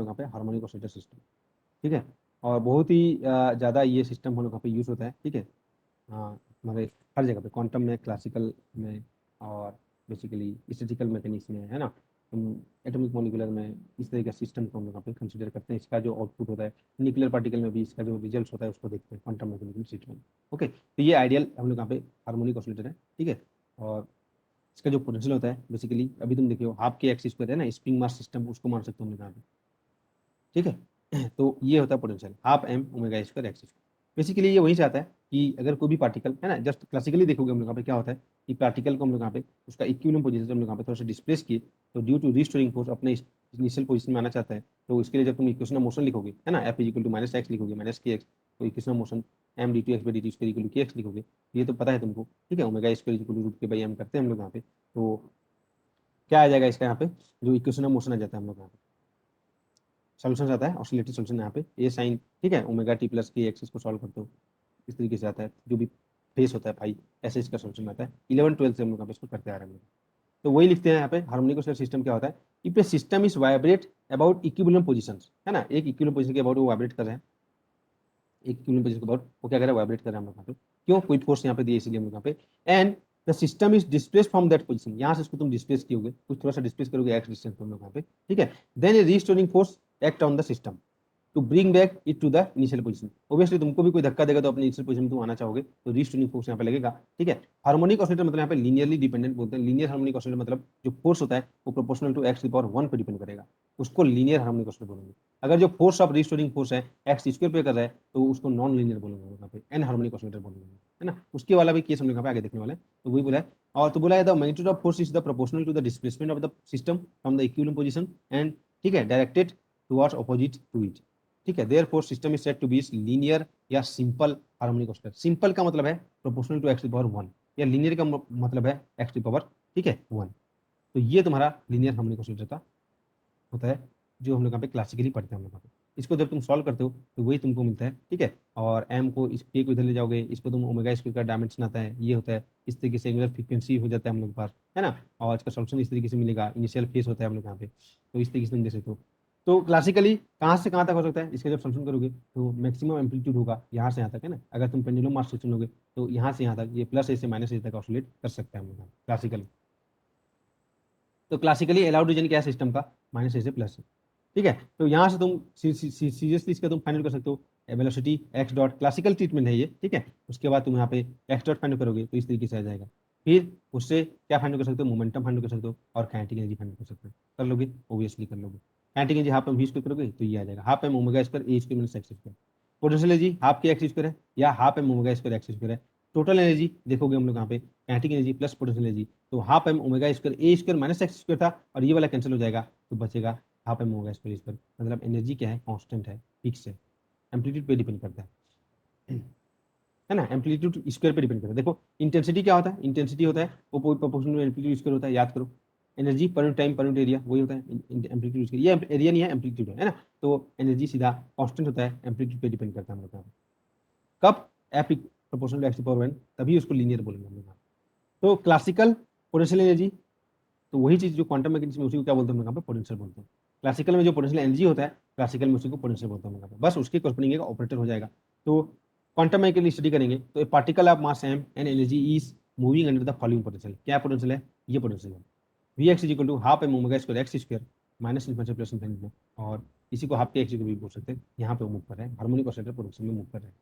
लोग यहाँ पे हार्मोनिक ऑसिलेटर सिस्टम, ठीक है। और बहुत ही ज़्यादा ये सिस्टम हम लोग यहाँ पे यूज़ होता है, ठीक है। हमारे हर जगह पे, क्वांटम में, क्लासिकल में, और बेसिकली स्टैटिस्टिकल मैकेनिक्स में, है ना, एटॉमिक मॉलिक्यूलर में, इस तरह का सिस्टम को हम लोग यहाँ पे कंसिडर करते हैं। इसका जो आउटपुट होता है न्यूक्लियर पार्टिकल में भी, इसका जो रिजल्ट होता है उसको देखते हैं क्वांटम मैकेनिकल सिस्टम में। ओके, तो ये आइडियल हम लोग यहाँ पे हार्मोनिक ऑसिलेटर है, ठीक है। और इसका जो पोटेंशियल होता है बेसिकली, अभी तुम देखियो हाफ के एक्स स्क्वायर है ना, स्प्रिंग मास सिस्टम, उसको मान सकते हो हम लोग यहाँ पे, ठीक है। तो ये होता है potential, half M omega square x square. Basically ये वहीं से आता है कि अगर कोई भी पार्टिकल है ना, जस्ट क्लासिकली देखोगे हम लोग यहाँ पे क्या होता है कि पार्टिकल को हम लोग यहाँ पे उसका इक्विलिब्रियम पोजीशन हम लोग यहाँ पे थोड़ा सा डिस्प्लेस किए, तो ड्यू टू रिस्टोरिंग फोर्स अपने इनिशियल पोजीशन में आना चाहता है, तो इसके लिए जब तुम इक्वेशन ऑफ मोशन लिखोगे, है ना, F equal to minus X लिखोगे, माइनस के एक्स, तो equation of motion M D two X by D T square equal to K X लिखोगे, ये तो पता है तुमको, ठीक है। Omega square equal to root K by M करते हैं हम लोग यहाँ पे, तो क्या आ जाएगा इसका यहाँ पे, जो इक्वेशन ऑफ मोशन आ जाता है हम लोग यहाँ पे, सोल्यूशन आता है ऑसिलेटरी सोल्यूशन यहाँ पे ए साइन, ठीक है, ओमेगा टी प्लस के एक्स, इसको सॉल्व करते हो इस तरीके से आता है, जो भी फेस होता है भाई, ऐसे इसका सोल्यूशन आता है। 11-12 से हम लोग यहाँ पे इसको करते आ रहे हैं। तो वही लिखते हैं यहाँ पे, हार्मोनिक ऑसिलेटर सिस्टम क्या होता है, if A system is vibrate about equilibrium positions, है ना, एक इक्विलिब्रियम पोजीशन के अबाउट वो वाइब्रेट कर रहे हैं, एक इक्विलिब्रियम पोजीशन के अबाउट वो क्या कर रहा है, वाइब्रेट कर रहे हैं हम लोग यहाँ पे, क्यों, कोई फोर्स यहाँ पे दिए इसलिए हम लोग यहाँ पे, and the system is displace from that position, यहाँ से इसको तुम डिस्प्लेस कियोगे, कुछ थोड़ा सा डिस्प्लेस करोगे एक्स डिस्टेंस हम लोग यहाँ पे, ठीक है। Then a restoring force act on the system to bring back it to the initial position. Obviously तुमको भी कोई धक्का देगा तो अपने इनिशियल पोजीशन में तुम आना चाहोगे, तो रीस्टोरिंग फोर्स यहाँ पे लगेगा, ठीक है। हार्मोनिक ऑसिलेटर मतलब यहाँ पे लीनियरली डिपेंडेंट बोलते हैं, लीनियर हार्मोनिक ऑसिलेटर मतलब जो फोर्स होता है वो प्रोपोर्शनल टू एक्स की पावर 1 पे डिपेंड करेगा, उसको लीनियर हार्मोनिक ऑसिलेटर बोलेंगे। अगर जो फोर्स ऑफ रीस्टोरिंग फोर्स है एक्स स्क्वायर पे कर रहा है तो उसको नॉन लीनियर बोलेंगे यहाँ पे, एन हार्मोनिक ऑसिलेटर बोलेंगे, है ना। उसके वाला भी केस हम लोग यहाँ पे आगे देखने वाले हैं, तो वही बोला है। और तो बोला है the magnitude of force is the proportional to the displacement of the system from the equilibrium position and, ठीक है, directed towards opposite to it, ठीक है। Therefore system is said to be linear या सिंपल हार्मोनिक ऑसिलेटर। सिंपल का मतलब है proportional to X की power 1, या लीनियर का मतलब है एक्स की पावर, ठीक है, 1। तो ये तुम्हारा लीनियर हार्मोनिक ऑसिलेटर का होता है, जो हम लोग यहाँ पे क्लासिकली पढ़ते हैं हम लोग यहाँ पे। इसको जब तुम सॉल्व करते हो तो वही तुमको मिलता है, ठीक है। और एम को इस के को इधर ले जाओगे, इसको तुम ओमेगा स्क्वायर का डायमेंशन आता है, ये होता है, इस तरीके से एंगुलर फ्रीक्वेंसी हो जाता है हम लोग के पास, है ना। और इसका सॉल्यूशन इस तरीके से मिलेगा, इनिशियल फेस होता है हम लोग यहाँ पे, तो इस तरीके से तुम देख सकते हो। तो क्लासिकली कहाँ से कहाँ तक हो सकता है, इसका जब सॉल्यूशन करोगे तो मैक्सिमम एम्पलीट्यूड होगा यहाँ से यहाँ तक, है ना। अगर तुम पेंडुलम मास सिस्टम लोगे तो यहाँ से यहाँ तक, ये प्लस ए से माइनस ए तक ऑसिलेट कर सकते हैं हम लोग क्लासिकली। तो क्लासिकली अलाउड रीजन क्या है सिस्टम का, माइनस ए से प्लस है, ठीक है। तो यहाँ से तुम सीरियसली इसका तुम फाइनल कर सकते हो, velocity x dot, classical treatment है ये, ठीक है। उसके बाद तुम यहाँ पे एक्स डॉट फाइंड करोगे तो इस तरीके से आ जाएगा। फिर उससे क्या फाइंड कर सकते हो, मोमेंटम फाइंड कर सकते हो, और काइनेटिक एनर्जी फाइंड कर सकते हो। कर लोगे, ओबियसली कर लोगे। Kinetic energy half m v square करोगे तो ये आ जाएगा, half M omega square a square minus x square. Potential energy half k x square है या half M omega square x square है। टोटल एनर्जी देखोगे हम लोग यहाँ पे, kinetic energy plus potential energy, तो half M omega square a square minus x square था, और ये वाला कैंसिल हो जाएगा, तो बचेगा हाफ एम होगा स्क्वायर स्क्वायर। मतलब एनर्जी क्या है, कांस्टेंट है, फिक्स है, एम्पलीट्यूड पे डिपेंड करता है ना, एम्पलीट्यूड स्क्वायर पे डिपेंड करता है। देखो इंटेंसिटी क्या होता है, इंटेंसिटी होता है वो प्रोपोर्शनल एम्पलीट्यूड स्क्वायर होता है, याद करो। Energy per unit time per unit area वही होता है एम्पलीट्यूड स्क्वायर, ये एरिया नहीं है एम्पलीट्यूड है ना। तो एनर्जी सीधा कांस्टेंट होता है, एम्पलीट्यूड पे डिपेंड करता है हम लोग कब, F proportional to X power 1, तभी उसको लीनियर बोलेंगे हम लोग। तो क्लासिकल पोटेंशियल एनर्जी, तो वही चीज जो क्वांटम मैकेनिक्स में उसी को क्या बोलते हैं हम लोग यहाँ पे, पोटेंशियल बोलते हैं। क्लासिकल में जो पोटेंशियल एनर्जी होता है, क्लासिकल में उसी को पोटेंशियल बोलते हैं हम लोग यहाँ पे। बस उसके कॉरस्पॉन्डिंग एक ऑपरेटर हो जाएगा। तो क्वांटम मैकेनिक्स स्टडी करेंगे तो a particle of mass M and energy is moving under the following potential. क्या पोटेंशियल है, ये पोटेंशियल है, V X is equal to half M omega square x square minus infinity plus infinity, और इसी को half k x भी बोल सकते हैं। यहाँ पे मूव कर रहे हैं, हार्मोनिक ऑसिलेटर पोटेंशियल में मूव कर रहे हैं।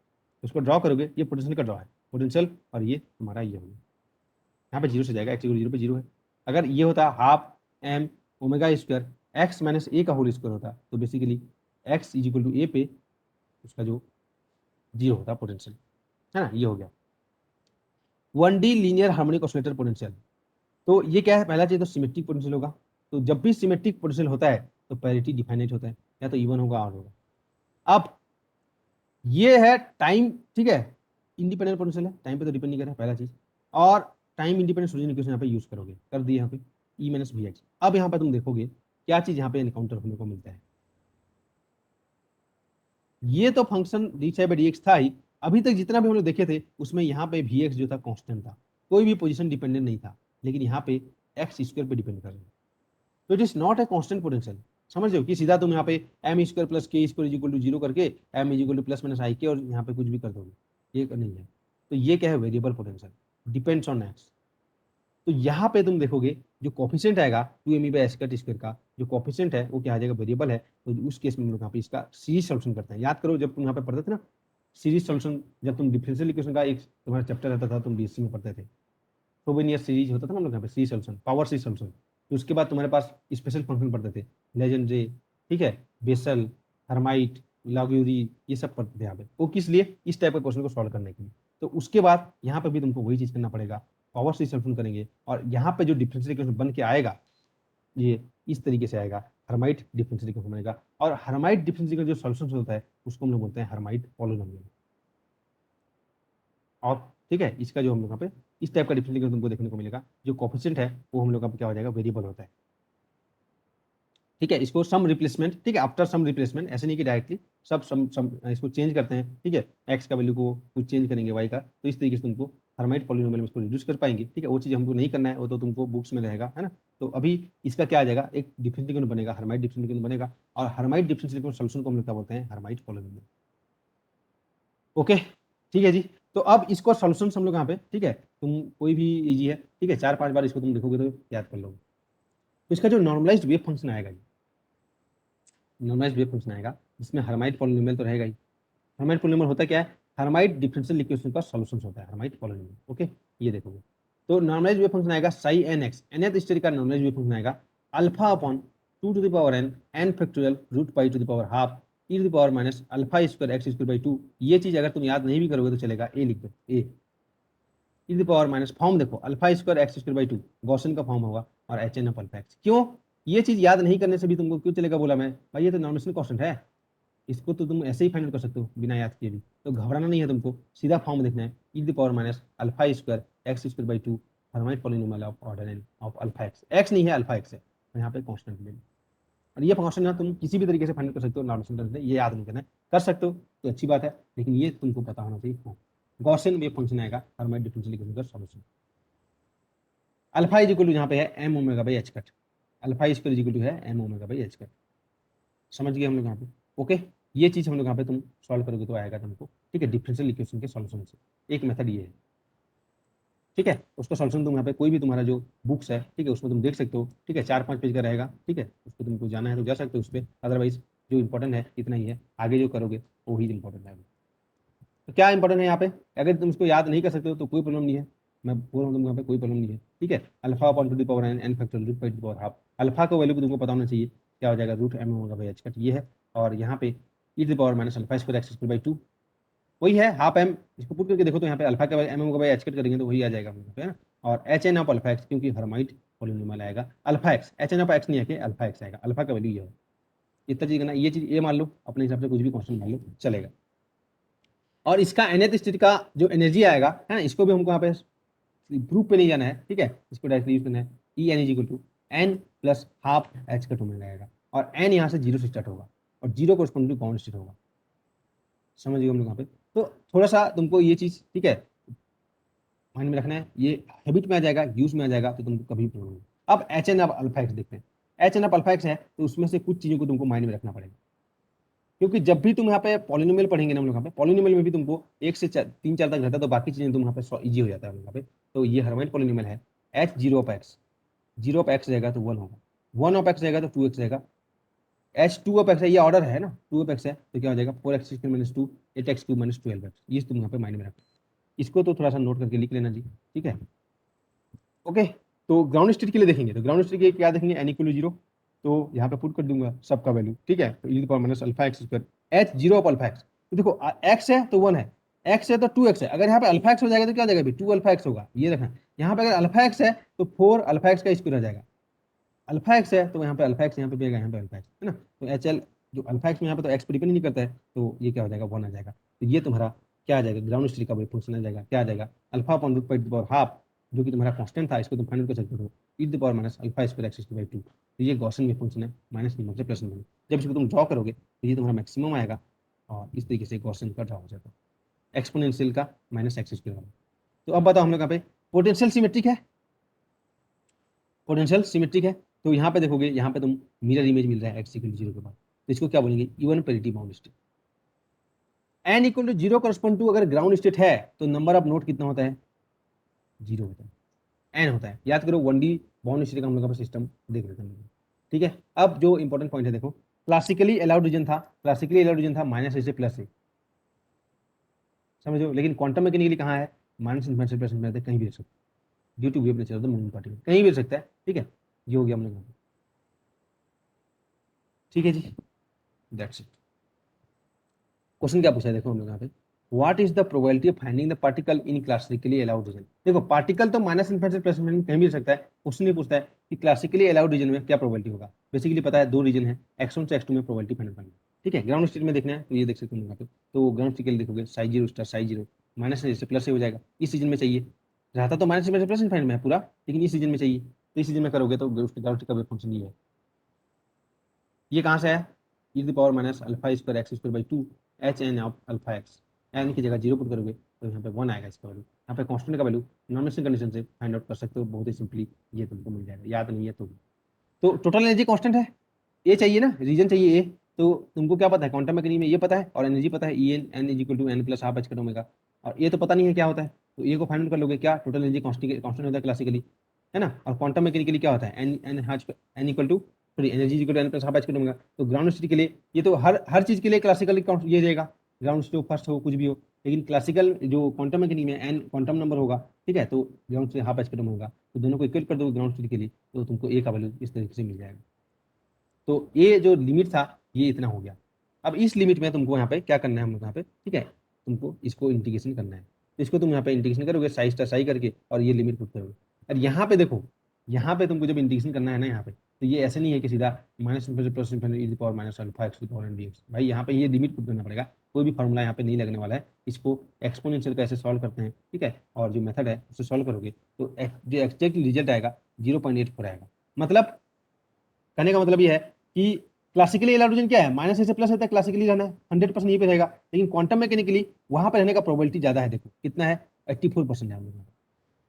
उसको ड्रॉ करोगे, ये पोटेंशियल का ड्रॉ है, पोटेंशियल, और ये तुम्हारा ये होगा, यहाँ पे जीरो से जाएगा, एक्स जीरो पे जीरो है। अगर ये होता half M omega square x minus a का होल स्क्वायर होता, तो basically x is equal to a पे उसका जो जीरो होता पोटेंशियल, है ना, ये हो गया 1D linear harmonic oscillator potential. तो ये क्या है, पहला चीज तो सिमेट्रिक पोटेंशियल होगा। तो जब भी सिमेट्रिक पोटेंशियल होता है तो पैरिटी डिफाइनाइट होता है, या तो इवन होगा ऑड होगा। अब ये है टाइम, ठीक है, इंडिपेंडेंट पोटेंशियल है, टाइम पे तो डिपेंड नहीं कर रहा है पहला चीज। और टाइम इंडिपेंडेंट सोल्यूशन इक्वेशन यहाँ पे यूज करोगे, कर दिए यहाँ पे ई माइनस वी एक्स। अब यहाँ पे तुम देखोगे क्या चीज यहाँ पे एनकाउंटर होने को मिलता है, ये तो function D psi by D x था ही, अभी तक जितना भी हम लोग देखे थे उसमें यहाँ पे वी एक्स जो था कांस्टेंट था, कोई भी पोजीशन डिपेंडेंट नहीं था, लेकिन यहाँ पे एक्स स्क्वायर पे डिपेंड कर रहे हैं। तो it is not a constant potential, समझ रहे हो कि सीधा तुम यहाँ पे m square plus k square is equal to zero करके m is equal to plus minus i k और यहाँ पे कुछ भी कर दोगे, ये नहीं है। तो ये क्या है, variable potential, depends on x. तो यहाँ पे तुम देखोगे जो कोफिशिएंट आएगा 2 बाई एस कट स्क्वायर का जो कोफिशिएंट है वो क्या आ जाएगा, वेरिएबल है। तो उस केस में हम लोग यहाँ पे इसका सीरीज सोल्यूशन करते हैं। याद करो जब तुम यहाँ पे पढ़ते थे ना सीरीज सोल्यूशन, जब तुम डिफरेंशियल इक्वेशन का एक तुम्हारा चैप्टर रहता था, तुम बीएससी में पढ़ते थे, फ्रोबेनियस सीरीज होता था ना हम लोग यहाँ पे series solution, power series solution. तो उसके बाद तुम्हारे पास स्पेशल फंक्शन पढ़ते थे, लेजेंड्रे, ठीक है, बेसल, हर्माइट, लागुरी, ये सब पढ़ते थे यहाँ पे। वो किस लिए, इस टाइप के क्वेश्चन को सॉल्व करने के लिए। तो उसके बाद यहाँ पे भी तुमको वही चीज करना पड़ेगा, पावर सीरीज सोल्यूशन करेंगे और यहाँ पे जो डिफरेंशियल इक्वेशन बन के आएगा ये इस तरीके से आएगा, हर्माइट डिफरेंशियल इक्वेशन बनेगा। और हर्माइट डिफरेंशियल इक्वेशन जो सॉल्यूशन होता है उसको हम लोग बोलते हैं हर्माइट पॉलिनोमियल। और ठीक है, इसका जो हम लोग यहाँ पे इस टाइप का डिफरेंशियल इक्वेशन तुमको देखने को मिलेगा, जो कोफिशिएंट है वो हम लोग का क्या हो जाएगा, वेरिएबल होता है। ठीक है, इसको सम रिप्लेसमेंट, ठीक है, आफ्टर सम रिप्लेसमेंट, ऐसे नहीं कि डायरेक्टली सब सम इसको चेंज करते हैं। ठीक है, एक्स का वैल्यू को कुछ चेंज करेंगे वाई का, तो इस तरीके से तुमको हर्माइट पॉलिनोमियल में इसको रिड्यूस कर पाएंगे। ठीक है, वो चीज़ हमको नहीं करना है, वो तो तुमको बुक्स में रहेगा, है ना। तो अभी इसका क्या आ जाएगा, एक डिफरेंशियल इक्वेशन बनेगा, हर्माइट डिफरेंशियल इक्वेशन बनेगा। और हर्माइट डिफरेंशियल इक्वेशन सॉल्यूशन को हम लोग क्या बोलते हैं, हर्माइट पॉलिनोमियल। ओके, ठीक है जी। तो अब इसको सॉल्यूशन हम लोग यहाँ पे, ठीक है, तुम कोई भी इजी है, ठीक है, 4-5 बार इसको तुम देखोगे तो याद कर लोगे। तो इसका जो नॉर्मलाइज्ड वेव फंक्शन आएगा, नॉर्मलाइज्ड वेव फंक्शन आएगा जिसमें हर्माइट पॉलिनोमियल तो रहेगा ही। हर्माइट पॉलिनोमियल होता क्या है, हर्माइट डिफरेंशियल इक्वेशन का सॉल्यूशन होता है हर्माइट पॉलिनोमियल। ओके, ये देखोगे तो नॉर्मलाइज्ड वेव फंक्शन आएगा psi N X, nth stage का नॉर्मलाइज्ड वेव फंक्शन आएगा alpha upon 2 to the power n factorial root pi to the power half e to the power minus alpha square x square by 2। ये चीज अगर तुम याद नहीं भी करोगे तो चलेगा, ए लिख दो, a e to the power minus, form देखो alpha square x square by 2 Gaussian का फॉर्म होगा और H N of alpha x. क्यों, ये चीज याद नहीं करने से भी तुमको क्यों चलेगा, बोला मैं भाई ये तो नॉर्मेशन कांस्टेंट है, इसको तो तुम ऐसे ही फाइंड कर सकते हो बिना याद किए भी। तो घबराना नहीं है तुमको, सीधा फॉर्म देखना है, e the power minus alpha square x square by 2 Hermite polynomial of order n of alpha x. X नहीं है, अल्फा एक्स है, तो यहाँ पे कांस्टेंट ले लो। और ये कांस्टेंट ना तुम किसी भी तरीके से फाइंड कर सकते हो नॉर्मेशन टर्म्स में, ये याद नहीं करना है, कर सकते हो तो अच्छी बात है, लेकिन ये तुमको पता होना चाहिए। गॉसियन वेव फंक्शन आएगा हर्माइट डिफरेंशियल इक्वेशन का solution. Alpha is equal to यहाँ पे है m omega by h cut, alpha square is equal to है m omega by h cut. समझ गए हम लोग यहाँ पे। ओके, ये चीज हम लोग यहाँ पे तुम सॉल्व करोगे तो आएगा तुमको। ठीक है, डिफरेंशियल इक्वेशन के सॉल्यूशन से एक मेथड ये है। ठीक है, उसका सॉल्यूशन तुम यहाँ पे कोई भी तुम्हारा जो बुक्स है, ठीक है, उसमें तुम देख सकते हो। ठीक है, 4-5 पेज का रहेगा। ठीक है, उसको तुमको जाना है तो जा सकते हो उस पर, अदरवाइज जो इंपॉर्टेंट है इतना ही है, आगे जो करोगे वो ही इंपॉर्टेंट है। तो क्या इंपॉर्टेंट है यहाँ पे, अगर तुम इसको याद नहीं कर सकते हो तो कोई प्रॉब्लम नहीं है, मैं बोल रहा हूँ तुम यहाँ पे कोई प्रॉब्लम नहीं है। ठीक है, alpha upon to the power n factorial root by to the power half, alpha का वैल्यू को तुमको पता होना चाहिए, क्या हो जाएगा, रूट एम होगा बाई एच कट, ये है। और यहाँ पे e to the power minus alpha square x square by 2 वही है, हाफ एम। इसको पुट करके देखो तो यहाँ पे अल्फा का एम होगा बाई एच कट करेंगे तो वही आ जाएगा यहाँ पे, है ना। और H N of alpha X, क्योंकि हर्माइट पॉलिनोमियल आएगा alpha X, H N of X नहीं है कि अल्फा एक्स आएगा, अल्फा का वैल्यू ये है। इतना चीज करना, ये चीज ये मान लो अपने हिसाब से, कुछ भी क्वेश्चन मान लो चलेगा। और इसका nth स्टेट का जो एनर्जी आएगा, है ना, इसको भी हमको यहाँ पे प्रूफ पे नहीं जाना है। ठीक है, इसको डायरेक्टली यूज करना है, E N is equal to N plus half H cut omega आएगा। और एन यहाँ से 0 से स्टार्ट होगा और 0 कोरस्पॉन्डिंग टू बाउंड स्टेट होगा। समझ गए हम लोग यहाँ पे। तो थोड़ा सा तुमको ये चीज, ठीक है, माइंड में रखना है, ये हैबिट में आ जाएगा, यूज में आ जाएगा, तो तुमको कभी प्रॉब्लम नहीं। अब H N of alpha X देखते हैं, H N of alpha X है तो उसमें से कुछ चीजों को तुमको माइंड में रखना पड़ेगा, क्योंकि जब भी तुम यहाँ पे पॉलिनोमियल पढ़ेंगे ना हम लोग यहाँ पे, पॉलिनोमियल में भी तुमको 1 से 3-4 तक रहता है, तो बाकी चीजें तुम यहाँ पे इजी हो जाता है यहाँ पे। तो ये हर्माइट पॉलिनोमियल है, H zero of x, zero of x रहेगा तो 1 होगा, 1 ऑफ एक्स रहेगा तो 2x रहेगा, एच टू ऑफ एक्स है, ये ऑर्डर है ना, 2 ऑफ एक्स है तो क्या हो जाएगा 4x square minus 2 8x cube minus 12x। ये तुम यहाँ पे माइंड में रखो, इसको तो थोड़ा सा नोट करके लिख लेना जी। ठीक है, ओके। तो ग्राउंड स्टेट के लिए देखेंगे, तो ग्राउंड स्टेट के लिए क्या देखेंगे, एन इक्वल टू 0, तो यहाँ पे पुट कर दूंगा सबका वैल्यू। ठीक है, तो e power minus alpha x square H zero of alpha x, तो देखो एक्स है तो 1 है, एक्स है तो 2x है, अगर यहाँ पे अल्फा एक्स हो जाएगा तो क्या हो जाएगा भाई, 2 अल्फा एक्स होगा, ये देखना। यहाँ पे अगर अल्फा एक्स है तो 4 अल्फा एक्स का स्क्वायर आ जाएगा, अल्फा एक्स है तो यहाँ पे अल्फा एक्स, यहाँ पे भी आएगा, यहाँ पे अल्फा एक्स, है ना। तो एच एल जो अल्फा एक्स में यहाँ पे तो एक्स पर डिपेंड नहीं करता है, तो ये क्या हो जाएगा 1 आ जाएगा। तो ये तुम्हारा क्या आ जाएगा, ग्राउंड स्टेट का फंक्शन आ जाएगा, क्या आ जाएगा, alpha upon root power half, जो कि तुम्हारा कांस्टेंट था, इसको तुम फाइंड कर सकते हो, e the power minus alpha square x square by 2। तो ये गॉसियन में फंक्शन है, माइनस नियम से प्लस नियम। जब इसको तुम ड्रॉ करोगे तो ये तुम्हारा मैक्सिमम आएगा, और इस तरीके से गॉसियन का ड्रॉ हो जाता है एक्सपोनेंशियल का माइनस एक्स स्क्वायर वाला। तो अब बताओ हम लोग यहाँ पे पोटेंशियल सिमेट्रिक है, पोटेंशियल सिमेट्रिक है, तो यहाँ पे देखोगे, यहाँ पे तुम मिरर इमेज मिल रहा है x इक्वल 0 के बाद, तो इसको क्या बोलेंगे, even parity bound state. n equal to 0 correspond to अगर ग्राउंड स्टेट है तो नंबर ऑफ नोड कितना होता है, 0 होता है, n होता है। याद करो 1D बाउंड स्टेट का हम लोग का सिस्टम देख लेते हैं। ठीक है, अब जो इंपॉर्टेंट पॉइंट है देखो, क्लासिकली अलाउड रीजन था, क्लासिकली अलाउड रीजन था माइनस ए से प्लस ए, समझो। लेकिन क्वांटम मैकेनिकली कहाँ है, माइनस इन्फिनिटी से प्लस इन्फिनिटी कहीं भी रख सकते हैं, due to wave nature of the moving particle, कहीं भी रख सकता है। ठीक है, ये हो गया हम लोग। ठीक है जी, दैट्स इट। क्वेश्चन क्या पूछा है देखो हम लोग यहाँ पे, what is the probability of finding the particle in classically allowed reason. देखो पार्टिकल तो माइनस इन्फिनिटी से प्लस इन्फिनिटी कहीं भी रख सकता है, क्वेश्चन ये पूछता है कि क्लासिकली अलाउड रीजन में क्या प्रोबेबिलिटी होगा। बेसिकली पता है दो रीजन है, x1 से x2 में प्रोबेबिलिटी फाइंड करनी है। ठीक है, ग्राउंड स्टेट में देखना है तो ये देख सकते हो यहाँ पे, तो ग्राउंड स्टेट के लिए देखोगे Sai zero star Sai zero minus से प्लस से हो जाएगा। इस रीजन में चाहिए, रहता तो माइनस से प्लस इन्फिनिटी में है पूरा, लेकिन इस रीजन में चाहिए, तो इस रीजन में करोगे तो उसके ग्राउंड स्टेट का वेव फंक्शन ये है। ये कहाँ से है, e to the power minus alpha square x square by two H N of alpha x. N की जगह जीरो पुट करोगे तो यहाँ पे 1 आएगा इसका वैल्यू। यहाँ पे कांस्टेंट का वैल्यू नॉर्मल कंडीशन से फाइंड आउट कर सकते हो बहुत ही सिंपली, ये तुमको मिल जाएगा। याद नहीं है तो टोटल एनर्जी कांस्टेंट है, ए चाहिए ना, रीजन चाहिए ए, तो तुमको क्या पता है क्वांटम मैकेनिक्स में ये पता है, और एनर्जी पता है E N N is equal to N plus half H का ओमेगा, और ये तो पता नहीं है क्या होता है, तो ये को फाइंड आउट कर लोगे, क्या टोटल एनर्जी कांस्टेंट होता है क्लासिकली, है ना। और क्वांटम मैकेनिकली क्या होता है, N N N equal to sorry energy equal to N plus half H का ओमेगा। तो ग्राउंड स्टेट के लिए ये तो हर चीज के लिए क्लासिकली ये रहेगा, ग्राउंड स्टेट हो फर्स्ट हो कुछ भी हो, लेकिन क्लासिकल जो क्वांटम मैकेनिक्स में एन क्वांटम नंबर होगा, ठीक है, तो ग्राउंड स्टेट हाफ एच का होगा, तो दोनों को इक्वल कर दो ग्राउंड स्टेट के लिए, तो तुमको ए का वैल्यू इस तरीके से मिल जाएगा। तो ये जो लिमिट था ये इतना हो गया। अब इस लिमिट में तुमको यहाँ पे क्या करना है, हम लोग यहाँ पे, ठीक है, तुमको इसको इंटीग्रेशन करना है, तो इसको तुम यहाँ पे इंटीग्रेशन करोगे साई स्टार साई करके, और ये लिमिट पुट करोगे। और यहाँ पे देखो, यहाँ पे तुमको जब इंटीग्रेशन करना है ना यहाँ पे, तो ये ऐसे नहीं है कि सीधा minus plus power minus alpha X power N D X. भाई यहाँ पे ये लिमिट पुट करना पड़ेगा, कोई भी फॉर्मूला यहाँ पे नहीं लगने वाला है। इसको एक्सपोनेंशियल कैसे सॉल्व करते हैं, ठीक है, और जो मेथड है उससे सॉल्व करोगे तो जो एक्जैक्ट रिजल्ट आएगा 0.84 आएगा। मतलब कहने का मतलब ये है कि क्लासिकली इलेक्ट्रोजन क्या है, माइनस ए से प्लस होता है, क्लासिकली रहना है 100% यहीं पे रहेगा, लेकिन क्वांटम मैकेनिकली वहां पे रहने का प्रोबेबिलिटी ज्यादा है। देखो कितना है, 84% है हम लोग।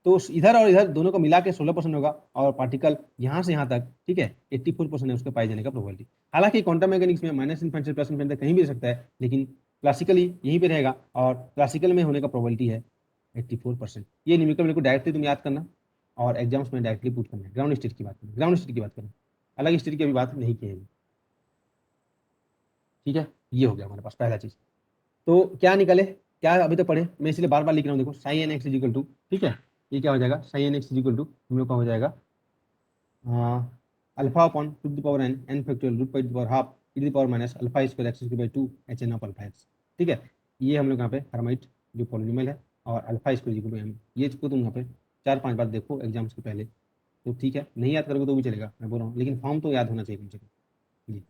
तो इधर और इधर दोनों को मिला के 16% होगा, और पार्टिकल यहाँ से यहाँ तक, ठीक है, 84% है उसके पाए जाने का प्रोबेबिलिटी। हालांकि क्वांटम मैकेनिक्स में माइनस इन्फिनिटी से प्लस इन्फिनिटी कहीं भी रह सकता है, लेकिन क्लासिकली यहीं पे रहेगा, और क्लासिकल में होने का प्रोबेबिलिटी है 84%। ये न्यूमेरिकल को डायरेक्टली तुम याद करना, और एग्जाम्स में डायरेक्टली पुट करना है। ग्राउंड स्टेट की बात करें, ग्राउंड स्टेट की बात करें, अलग स्टेट की अभी बात नहीं की है। ठीक है, ये हो गया हमारे पास पहला चीज। तो क्या निकले, क्या अभी तक पढ़े, मैं इसलिए बार बार लिख रहा हूँ, देखो psi N X is equal to, ठीक है, ये क्या हो जाएगा, psi N X is equal to हम लोग का हो जाएगा alpha upon to the power N N factorial root by the power half E to the power minus alpha square x square by two H N of alpha X. ठीक है, ये हम लोग यहाँ पे हर्माइट जो पॉलिनोमियल है, और alpha square is equal to M, ये इसको तुम यहाँ पे 4-5 बार देखो एग्जाम्स के पहले, तो ठीक है, नहीं याद करोगे तो भी चलेगा, मैं बोल रहा हूँ, लेकिन फॉर्म तो याद होना चाहिए कम से कम जी।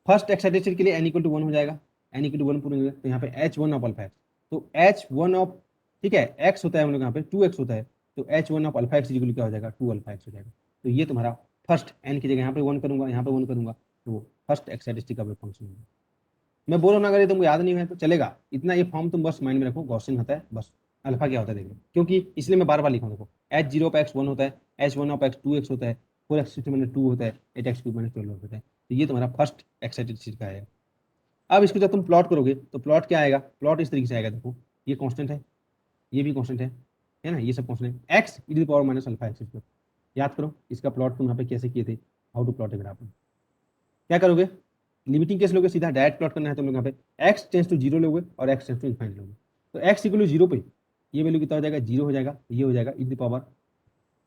फर्स्ट एक्साइटेशन के लिए एन इक्वल टू 1 हो जाएगा, एन इक्वल टू 1 पूरे तो यहाँ पे H one of alpha x, तो एच वन ऑफ, ठीक है, एक्स होता है हम लोग यहाँ पे 2x होता है, तो H one of alpha x equal क्या हो जाएगा, 2 अल्फा एक्स हो जाएगा। तो ये तुम्हारा फर्स्ट, एन की जगह यहाँ पे 1 करूंगा, यहाँ पे 1 करूंगा, तो फर्स्ट एक्साइटेस्टिक का फंक्शन होगा। मैं बोल रहा हूँ, अगर ये तुमको याद नहीं है तो चलेगा, इतना ये फॉर्म तुम बस माइंड में रखो, गॉसियन होता है बस, अल्फा क्या होता है देखो, क्योंकि इसलिए मैं बार बार लिखा हूँ, देखो एच जीरो ऑफ एक्स 1 होता है, H one of x 2x होता है, 4x मैंने 2 होता है, 8x क्यूब मैंने 12 होता है, तो ये तुम्हारा फर्स्ट एक्साइटेड चीज का है। अब इसको जब तुम प्लॉट करोगे तो प्लॉट क्या आएगा, प्लॉट इस तरीके से आएगा, देखो ये कांस्टेंट है, ये भी कांस्टेंट है ना, ये सब कांस्टेंट है, X E to the power minus alpha x square. याद करो इसका प्लॉट तुम यहाँ पे कैसे किए थे, how to plot a graph. क्या करोगे, लिमिटिंग केस लोगे, सीधा डायरेक्ट प्लॉट करना है तुम लोग यहाँ पे, एक्स टेंस टू जीरो लोगे और एक्स टेंस टू इनफाइनाइट लोगे, तो एक्स इक्वल टू जीरो पे ये वैल्यू कितना हो जाएगा, जीरो हो जाएगा, ये हो जाएगा ई टू द पावर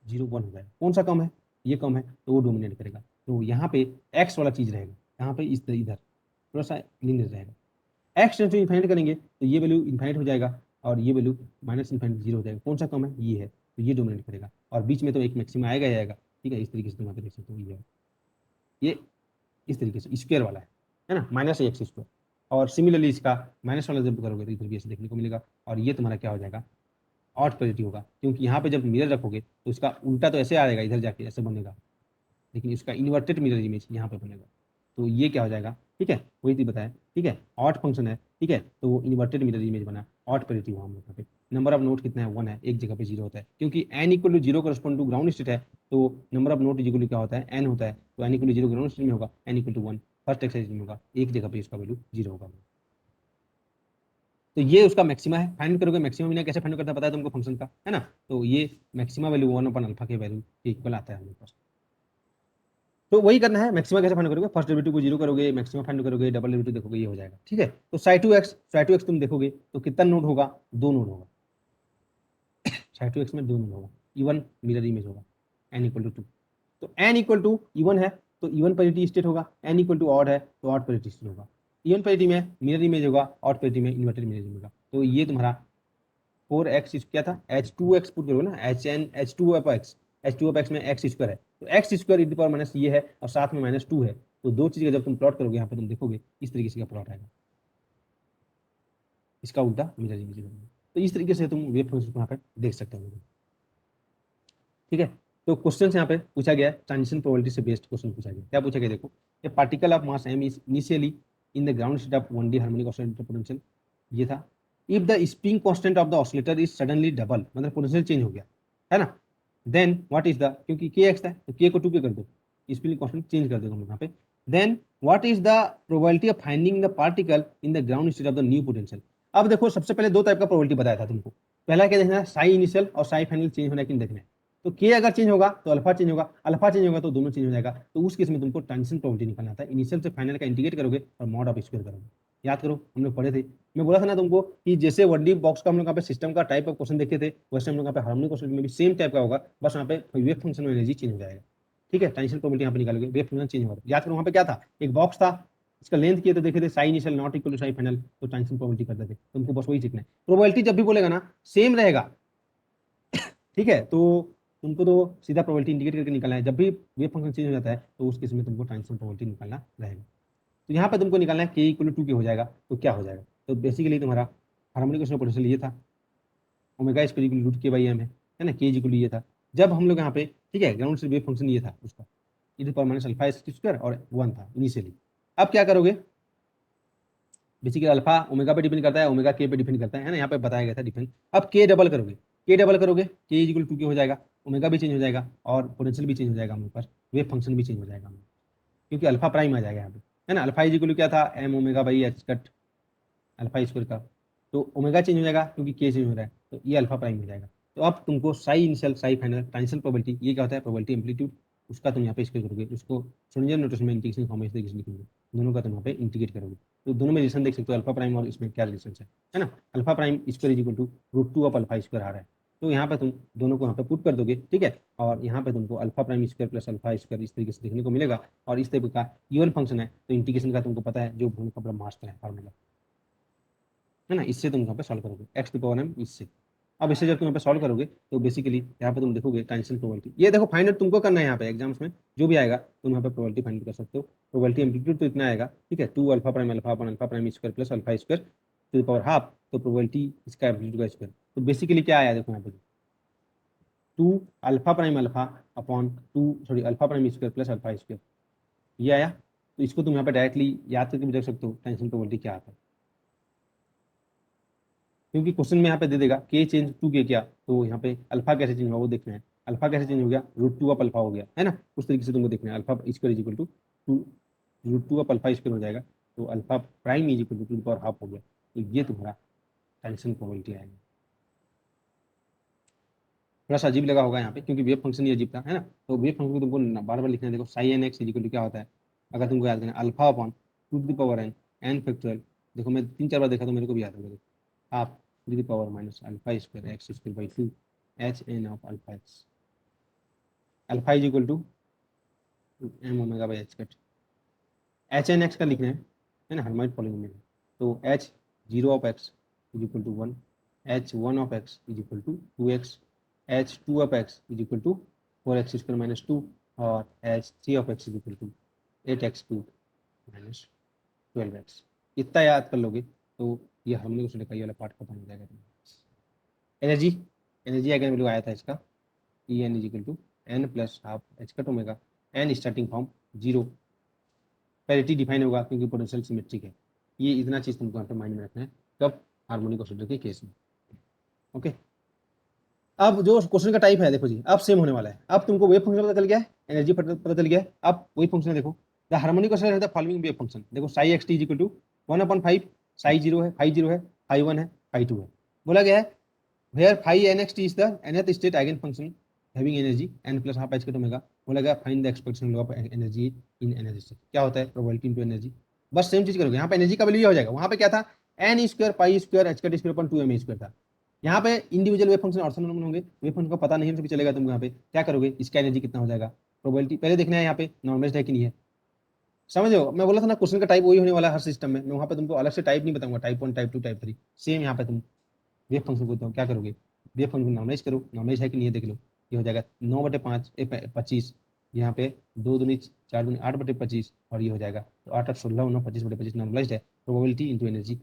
0 1 हो जाएगा। कौन सा कम है, ये कम है, तो वो डोमिनेट करेगा, तो यहाँ पे एक्स वाला चीज रहेगा, यहाँ पे इस इधर थोड़ा सा लीनियर रहेगा। एक्स टेंस टू इनफाइनाइट करेंगे तो ये वैल्यू इनफाइनाइट हो जाएगा, और ये वैल्यू माइनस इनफाइनाइट 0 हो जाएगा। कौन सा कम है, ये है, तो ये डोमिनेट करेगा, और बीच में तो एक मैक्सिमम आएगा ही आएगा। ठीक है, इस तरीके से तुम देख सकते हो, ये इस तरीके से स्क्वायर वाला है ना, माइनस एक्स स्क्वायर, और सिमिलरली इसका माइनस वाला जब करोगे तो इधर भी ऐसे देखने को मिलेगा, और ये तुम्हारा क्या हो जाएगा, ऑड पॉजिटिव होगा, क्योंकि यहाँ पे जब मिरर रखोगे तो इसका उल्टा तो ऐसे आएगा, इधर जाके ऐसे बनेगा, लेकिन इसका इन्वर्टेड मिरर इमेज यहाँ पे बनेगा, तो ये क्या हो जाएगा, ठीक है, वही चीज बताया, ठीक है, ऑड फंक्शन है, ठीक है, तो वो इन्वर्टेड मिरर इमेज बना, ऑड पॉजिटिव हुआ हम लोग यहाँ पे। नंबर ऑफ नोट कितना है 1 है, एक जगह पे 0 होता है, क्योंकि n equal to 0 correspond to ground state है, तो number of node equal to क्या होता है n होता है, तो n equal to 0 ground state में होगा, n equal to 1 first exercise में होगा, एक जगह पे इसका वैल्यू 0 होगा। तो ये उसका मैक्सिमा है, फाइंड करोगे मैक्सिमम इन्हें कैसे फाइंड करता है पता है तुमको फंक्शन का, है ना, तो ये मैक्सिमा वैल्यू 1/अल्फा के वैल्यू के इक्वल आता है हमारे पास। तो वही करना है, मैक्सिमा कैसे फाइंड करोगे, फर्स्ट डेरिवेटिव को 0 करोगे, मैक्सिमा फाइंड करोगे, डबल डेरिवेटिव देखोगे, ये हो जाएगा, ठीक है। तो साई टू एक्स तुम देखोगे तो कितना नोड होगा, 2 नोड होगा, साई टू एक्स में 2 नोड होगा, इवन मिरर इमेज होगा, n इक्वल टू 2, तो n इक्वल टू इवन है तो इवन पैरिटी स्टेट होगा, n इक्वल टू ऑड है तो ऑड पैरिटी स्टेट होगा, इवन पैरिटी में मिरर इमेज होगा, ऑड पैरिटी में इन्वर्टेड मिरर इमेज होगा। तो ये तुम्हारा 4x क्या था, h2x पुट करोगे ना, h2 ऑफ x में x स्क्वायर है, तो x स्क्वायर ई पावर माइनस ये है और साथ में -2 है, तो दो चीज का जब तुम प्लॉट करोगे यहाँ पे तुम देखोगे इस तरीके से का प्लॉट आएगा, इसका उल्टा मिरर इमेज होगा। तो इस तरीके से तुम वेव फंक्शन को यहाँ पे देख सकते हो, ठीक है। तो क्वेश्चन यहाँ पे पूछा गया है, ट्रांजिशन प्रोबेबिलिटी से बेस्ड क्वेश्चन पूछा गया, क्या पूछा गया देखो, ए particle of mass m is initially in the ground state of 1D harmonic oscillator potential, ये था, if the spring constant of the oscillator is suddenly double, मतलब पोटेंशियल चेंज हो गया, है ना, देन व्हाट इज द, क्योंकि के x था तो के को 2 पे कर दो, स्प्रिंग कांस्टेंट चेंज कर दो हम यहाँ पे, then what is the probability of finding the particle in the ground state of the new potential. अब देखो सबसे पहले दो टाइप का प्रोबेबिलिटी बताया था तुमको, पहला क्या देखना है, साई इनिशियल और साई फाइनल चेंज होना कि नहीं देखना है, तो के अगर चेंज होगा तो अल्फा चेंज होगा, अल्फा चेंज होगा तो दोनों चेंज हो जाएगा, तो उस केस में तुमको ट्रांजिशन प्रोबेबिलिटी निकालना था, इनिशियल से फाइनल का इंटीग्रेट करोगे और मॉड ऑफ स्क्वायर करोगे। याद करो हम लोग पढ़े थे, मैं बोला था ना तुमको कि जैसे 1D बॉक्स का हम लोग यहाँ पे सिस्टम का टाइप ऑफ क्वेश्चन देखे थे, वैसे हम लोग यहाँ पे हार्मोनिक ऑसिलेटर में भी सेम टाइप का होगा, बस यहाँ पे वेव फंक्शन में एनर्जी चेंज हो जाएगा, ठीक है, ट्रांजिशन प्रोबेबिलिटी यहाँ पे निकालोगे, वेव फंक्शन चेंज होगा। याद करो वहाँ पे क्या था, एक बॉक्स था, इसका लेंथ किए तो देखे थे psi initial not equal to psi final, तो ट्रांजिशन प्रोबेबिलिटी करते थे, तुमको बस वही सीखना है, प्रोबेबिलिटी जब भी बोलेगा ना सेम रहेगा, ठीक है, तो तुमको तो सीधा प्रोबेबिलिटी इंडिकेट करके निकालना है, जब भी वेव फंक्शन चेंज हो जाता है तो उस केस में तुमको ट्रांजिशन प्रोबेबिलिटी निकालना रहेगा। तो यहाँ पे तुमको निकालना है के इक्वल टू 2 के हो जाएगा, तो क्या हो जाएगा, तो बेसिकली तुम्हारा हार्मोनिक ऑसिलेटर पोटेंशियल ये था, omega square equal root K by M है ना, के इक्वल ये था, जब हम लोग यहाँ पे, ठीक है, ग्राउंड से वेव फंक्शन ये था उसका e to power minus alpha square और 1 था इनिशियली। अब क्या करोगे, बेसिकली अल्फा ओमेगा पे डिपेंड करता है, ओमेगा के पे डिपेंड करता है ना, यहाँ पे बताया गया था डिपेंड। अब के डबल करोगे, के इक्वल टू के हो जाएगा, ओमेगा भी चेंज हो जाएगा और पोटेंशियल भी चेंज हो जाएगा हमारे पास, वेव फंक्शन भी चेंज हो जाएगा, क्योंकि अल्फा प्राइम आ जाएगा यहाँ पे, है ना, अल्फा इक्वल क्या था, m omega by h cut alpha square का, तो ओमेगा चेंज हो जाएगा क्योंकि के चेंज हो रहा है, तो ये अल्फा प्राइम हो जाएगा। तो अब तुमको Sai initial Sai final transition probability, ये क्या होता है, प्रोबेबिलिटी एम्पलीट्यूड, उसका तुम यहाँ पे स्क्वायर करोगे, उसको श्रोडिंगर नोटेशन में इंटीग्रेशन फॉर्म में इस तरीके से लिखेंगे, दोनों का तुम यहाँ पे इंटीग्रेट करोगे, तो दोनों में रिलेशन देख सकते हो, अल्फा प्राइम और इसमें क्या रिलेशन है ना, alpha prime square is equal to √2 of alpha square आ रहा है, तो यहाँ पे तुम दोनों को यहाँ पे पुट कर दोगे, ठीक है, और यहाँ पे तुमको alpha prime square plus alpha square इस तरीके से देखने को मिलेगा, और इस तरीके का इवन फंक्शन है, तो इंटीग्रेशन का तुमको पता है जो भूमि का ब्रह्मास्त्र है फॉर्मूला, है ना, इससे तुम यहाँ पे सॉल्व करोगे एक्स टू पावर एम इससे। अब इससे जब तुम यहाँ पे सॉल्व करोगे तो बेसिकली यहाँ पे तुम देखोगे ट्रांजिशन प्रोबेबिलिटी, ये देखो फाइंड आउट तुमको करना है यहाँ पे एग्जाम्स में जो भी आएगा तुम यहाँ पे प्रोबेबिलिटी फाइंड कर सकते हो, प्रोबेबिलिटी एम्पलीट्यूड तो इतना आएगा, ठीक है, 2 alpha prime alpha upon alpha prime square plus alpha square to the power half, तो प्रोबेबिलिटी इसका एम्पलीट्यूड का स्क्वायर, तो बेसिकली क्या आया देखो यहाँ पे 2 alpha prime alpha upon 2 sorry alpha prime square plus alpha square, ये आया, तो इसको तुम यहाँ पे डायरेक्टली याद करके भी देख सकते हो ट्रांजिशन प्रोबेबिलिटी क्या आता है, क्योंकि क्वेश्चन में यहाँ पे दे देगा के चेंज टू के क्या, तो यहाँ पे अल्फा कैसे चेंज हुआ वो देखना है, अल्फा कैसे चेंज हो गया, √2 ऑफ अल्फा हो गया, है ना, उस तरीके से तुमको देखना है, alpha square is equal to √2 of alpha square हो जाएगा, तो alpha prime is equal to the power half हो गया, तो ये तुम्हारा ट्रांजिशन प्रोबेबिलिटी आएगा। थोड़ा सा अजीब लगा होगा यहाँ पे क्योंकि वेव फंक्शन ही अजीब था, है ना, तो वेव फंक्शन को तुमको बार बार लिखना है, देखो psi N x is equal to क्या होता है, अगर तुमको याद करना alpha upon 2 to the power N N factorial, देखो मैं 3 4 बार देखा तो मेरे को भी याद होगा, half to the power minus alpha square x square by 2 H N of alpha x, alpha is equal to m omega by h cut, h n x का लिखना है ना, हार्मोनिक पॉलिनोमियल है, तो h 0 of x is equal to 1, h 1 of x is equal to 2x, h 2 of x is equal to 4x square minus 2, और h 3 of x is equal to 8x cube minus 12x, इतना याद कर लोगे तो ये harmonic oscillator का ये वाला पार्ट खत्म हो जाएगा। एनर्जी, एनर्जी आइगन वैल्यू आया था इसका, e N is equal to N plus half H cut omega, n starting from 0, parity define होगा क्योंकि पोटेंशियल सिमेट्रिक है, ये इतना चीज़ तुमको यहाँ पे माइंड में रखना है, कब हार्मोनिक ऑसिलेटर के केस में। ओके, अब जो क्वेश्चन का टाइप है देखो जी, अब सेम होने वाला है। अब तुमको वेव फंक्शन पता चल गया है, एनर्जी पता चल गया है। अब वही फंक्शन देखो, द हार्मोनिक ऑसिलेटर है द फॉलोइंग वेव फंक्शन। देखो psi x t is equal to 1/5, psi 0 है, फाई 0 है, फाई 1 है, फाई 2 है। बोला गया है where phi n x t is the nth state eigen function having energy n plus half h omega. बोला गया find the expectation of energy in energy state. क्या होता है, प्रोबेबिलिटी इनटू एनर्जी। बस सेम चीज करोगे, यहाँ पे एनर्जी का वैल्यू ये हो जाएगा। वहां पे क्या था, n square pi square h का स्क्वायर अपन 2m स्क्वायर था। यहाँ पे इंडिविजुअल वेव फंक्शन ऑर्थोनॉर्मल होंगे, वेव फंक्शन का पता नहीं है तो चलेगा। तुम यहाँ पे क्या करोगे, इसका एनर्जी कितना हो जाएगा, प्रोबेबिलिटी पहले देखना है यहाँ पे नॉर्मलाइज्ड है कि नहीं है। समझ रहे हो, मैं बोला था ना क्वेश्चन का टाइप वही होने वाला है हर सिस्टम में। मैं वहाँ पे तुमको अलग से टाइप नहीं बताऊंगा, टाइप 1 टाइप 2 टाइप 3 सेम। यहाँ पे तुम वेव फंक्शन बोलते हो, क्या करोगे, वेव फंक्शन नॉर्मलाइज करो, नॉर्मलाइज है कि नहीं है देख लो। ये हो जाएगा 9/5 25, यहाँ पे 2 दूनी 4 दूनी 8/25, और ये हो जाएगा तो 8 8 16 9 25/25 नॉर्मलाइज्ड है। प्रोबेबिलिटी इंटू एनर्जी,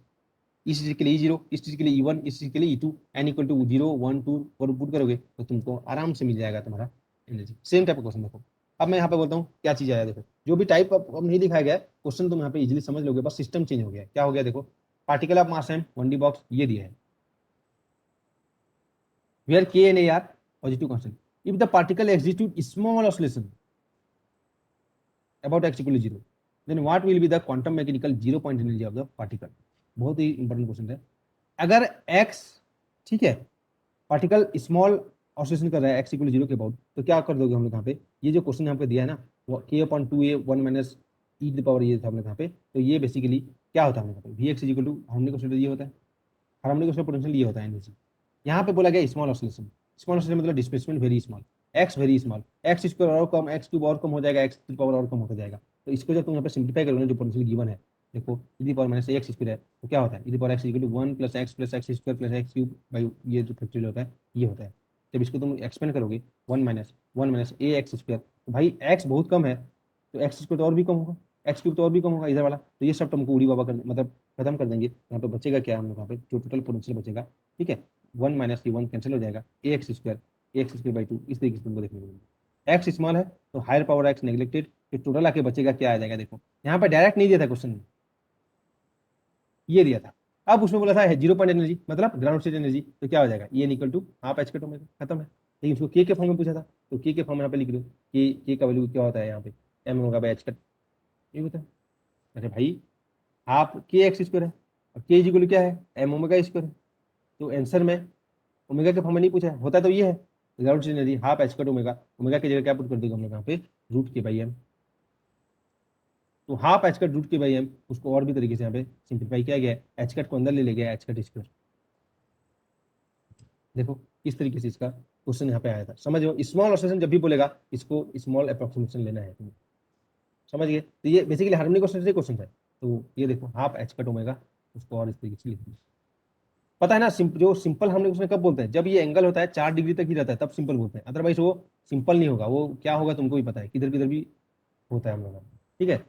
इस चीज के लिए E0, इस चीज के लिए E1, इस चीज के लिए E2, n इक्वल टू 0 1 2 और पुट करोगे तो तुमको आराम से मिल जाएगा तुम्हारा एनर्जी। सेम टाइप का क्वेश्चन देखो। अब मैं यहाँ पे बोलता हूँ क्या चीज आया, देखो जो भी टाइप अब नहीं दिखाया गया क्वेश्चन तुम यहाँ पे इजीली समझ लोगे, बस सिस्टम चेंज हो गया। क्या हो गया देखो, particle of mass m 1D box ये दिया है, where k and a are positive constant. If the particle execute small oscillation about x equal to 0, then what will be the quantum mechanical zero point energy of the particle? बहुत ही important question है। अगर x, ठीक है, particle small oscillation कर रहा है x equal 0 के about, तो क्या कर दोगे हम लोग यहाँ पे, ये जो क्वेश्चन यहाँ पे दिया है ना, वो k/2a 1 minus e to power ये था हम लोग यहाँ पे, तो ये बेसिकली क्या होता है हम लोग v x equal to harmonic oscillator ये होता है, हार्मोनिक ऑसिलेटर पोटेंशियल ये होता है एनर्जी। यहाँ पे बोला गया स्मॉल ऑसिलेशन, स्मॉल ऑसिलेशन मतलब displacement very small, x very small, x square और कम, एक्स क्यूब और कम हो जाएगा, एक्स की पावर और कम होता जाएगा। तो इसको जब तुम यहाँ पे सिंप्लीफाई करोगे जो पोटेंशियल गिवन है, देखो e power minus x square है, तो क्या होता है e power x equal to 1 plus x square plus x cube by ये जो फैक्टोरियल होता है ये होता है। जब इसको तुम एक्सपेंड करोगे 1 माइनस ए एक्स स्क्वायर, तो भाई एक्स बहुत कम है तो एक्स स्क्वायर तो और भी कम होगा, एक्स क्यूब तो और भी कम होगा इधर वाला, तो ये सब तुमको उड़ी बाबा कर मतलब खत्म कर देंगे। यहाँ पे बचेगा क्या हम लोग यहाँ पे जो टोटल पोटेंशियल बचेगा, ठीक है, 1 माइनस ये 1 कैंसिल हो जाएगा, ए एक्स स्क्वायर बाई 2 इस तरीके से तुमको देखने को मिलेगा। एक्स स्मॉल है तो हायर पावर एक्स नेग्लेक्टेड, तो टोटल आके बचेगा क्या आ जाएगा, देखो यहाँ पे डायरेक्ट नहीं दिया था क्वेश्चन में, ये दिया था। अब उसमें बोला था 0 पॉइंट एनर्जी मतलब ग्राउंड स्टेट एनर्जी, तो क्या हो जाएगा ये equal to half H cut omega, खत्म है। लेकिन उसको के फॉर्म में पूछा था, तो के फॉर्म यहाँ पे लिख दो, के का वैल्यू क्या होता है यहाँ पे एम होगा बाई एच कट, ये होता है। अरे भाई हाफ के एक्स स्क्वायर है, अब के इक्वल क्या है एम ओमेगा स्क्वायर है, तो आंसर में ओमेगा के फॉर्म में नहीं पूछा है, होता तो ये है ground state energy half H cut omega, omega की जगह क्या पुट कर देगा हम लोग यहाँ पे रूट के बाई एम, तो half H cut root K by M, उसको और भी तरीके से यहाँ पे सिंप्लीफाई किया गया है, एच कट को अंदर ले गया एच कट स्क्वायर। देखो इस तरीके से इसका क्वेश्चन यहाँ पे आया था, समझो स्मॉल ऑसिलेशन जब भी बोलेगा इसको स्मॉल अप्रोक्सीमेशन लेना है तुम्हें, समझ गए। तो ये बेसिकली हार्मोनिक ऑसिलेटर क्वेश्चन है। तो ये देखो हाफ एच कट ओमेगा, उसको और इस तरीके से लिख दिया। पता है ना जो सिंपल हार्मोनिक ऑसिलेटर कब बोलते हैं, जब ये एंगल होता है 4 डिग्री तक ही रहता है तब सिंपल बोलते हैं, अदरवाइज वो सिंपल नहीं होगा। वो क्या होगा तुमको भी पता है, किधर किधर भी होता है हम लोग, ठीक है,